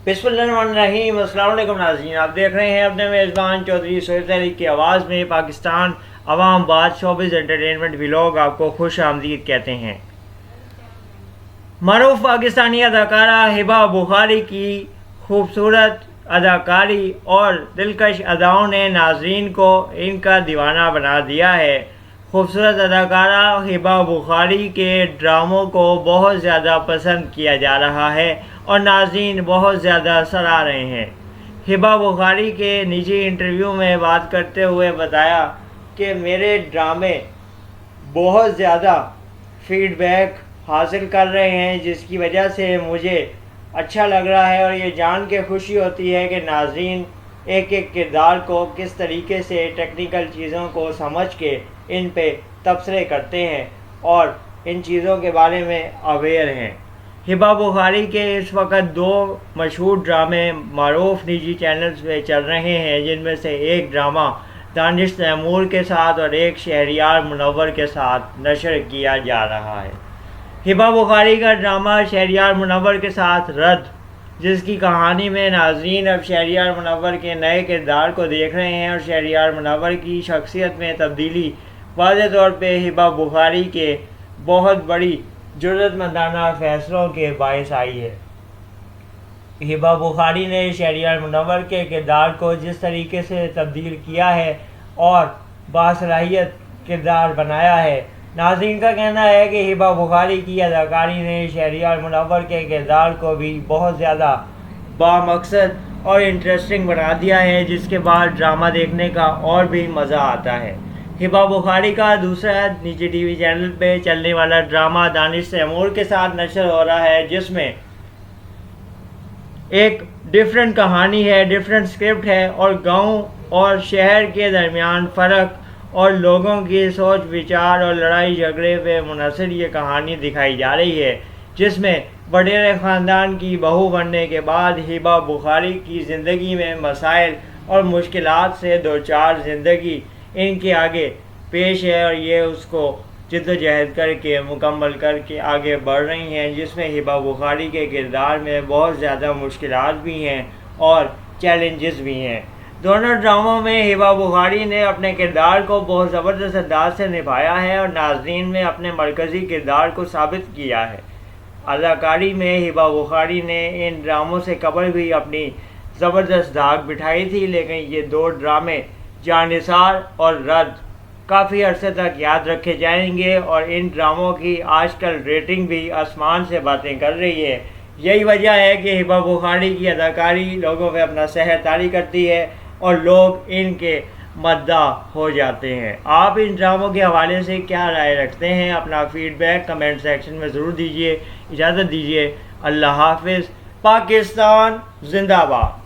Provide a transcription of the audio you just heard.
بسم اللہ الرحمن الرحیم۔ السلام علیکم ناظرین، آپ دیکھ رہے ہیں اپنے میزبان چودھری سہیل تحریک کی آواز میں پاکستان عوام بات شوبز انٹرٹینمنٹ ولاگ آپ کو خوش آمدید کہتے ہیں۔ معروف پاکستانی اداکارہ ہبہ بخاری کی خوبصورت اداکاری اور دلکش اداؤں نے ناظرین کو ان کا دیوانہ بنا دیا ہے۔ خوبصورت اداکارہ ہبہ بخاری کے ڈراموں کو بہت زیادہ پسند کیا جا رہا ہے اور ناظرین بہت زیادہ سراہ رہے ہیں۔ ہبہ بخاری کے نجی انٹرویو میں بات کرتے ہوئے بتایا کہ میرے ڈرامے بہت زیادہ فیڈ بیک حاصل کر رہے ہیں، جس کی وجہ سے مجھے اچھا لگ رہا ہے اور یہ جان کے خوشی ہوتی ہے کہ ناظرین ایک ایک کردار کو کس طریقے سے ٹیکنیکل چیزوں کو سمجھ کے ان پہ تبصرے کرتے ہیں اور ان چیزوں کے بارے میں اویئر ہیں۔ ہبہ بخاری کے اس وقت 2 مشہور ڈرامے معروف نجی چینلز پہ چل رہے ہیں، جن میں سے ایک ڈرامہ دانش تیمور کے ساتھ اور ایک شہریار منور کے ساتھ نشر کیا جا رہا ہے۔ ہبہ بخاری کا ڈرامہ شہریار منور کے ساتھ رد، جس کی کہانی میں ناظرین اب شہریار منور کے نئے کردار کو دیکھ رہے ہیں اور شہریار منور کی شخصیت میں تبدیلی واضح طور پہ ہبہ بخاری کے بہت بڑی جرأت مندانہ فیصلوں کے باعث آئی ہے۔ ہبہ بخاری نے شہریار منور کے کردار کو جس طریقے سے تبدیل کیا ہے اور باصلاحیت کردار بنایا ہے، ناظرین کا کہنا ہے کہ ہبہ بخاری کی اداکاری نے شہریار منور کے کردار کو بھی بہت زیادہ بامقصد اور انٹرسٹنگ بنا دیا ہے، جس کے بعد ڈرامہ دیکھنے کا اور بھی مزہ آتا ہے۔ ہبہ بخاری کا دوسرا نجی ٹی وی چینل پہ چلنے والا ڈرامہ دانش تیمور کے ساتھ نشر ہو رہا ہے، جس میں ایک ڈیفرنٹ کہانی ہے، ڈیفرنٹ اسکرپٹ ہے اور گاؤں اور شہر کے درمیان فرق اور لوگوں کی سوچ وچار اور لڑائی جھگڑے پہ منحصر یہ کہانی دکھائی جا رہی ہے، جس میں وڈیرے خاندان کی بہو بننے کے بعد ہبہ بخاری کی زندگی میں مسائل اور مشکلات سے دوچار زندگی ان کے آگے پیش ہے اور یہ اس کو جد و جہد کر کے مکمل کر کے آگے بڑھ رہی ہیں، جس میں ہبہ بخاری کے کردار میں بہت زیادہ مشکلات بھی ہیں اور چیلنجز بھی ہیں۔ دونوں ڈراموں میں ہبہ بخاری نے اپنے کردار کو بہت زبردست انداز سے نبھایا ہے اور ناظرین میں اپنے مرکزی کردار کو ثابت کیا ہے۔ اداکاری میں ہبہ بخاری نے ان ڈراموں سے قبل بھی اپنی زبردست داغ بٹھائی تھی، لیکن یہ 2 ڈرامے جانثار اور رد کافی عرصے تک یاد رکھے جائیں گے اور ان ڈراموں کی آج کل ریٹنگ بھی آسمان سے باتیں کر رہی ہے۔ یہی وجہ ہے کہ ہبہ بخاری کی اداکاری لوگوں پہ اپنا سحر طاری کرتی ہے اور لوگ ان کے مداح ہو جاتے ہیں۔ آپ ان ڈراموں کے حوالے سے کیا رائے رکھتے ہیں؟ اپنا فیڈ بیک کمنٹ سیکشن میں ضرور دیجیے۔ اجازت دیجیے، اللہ حافظ۔ پاکستان زندہ باد۔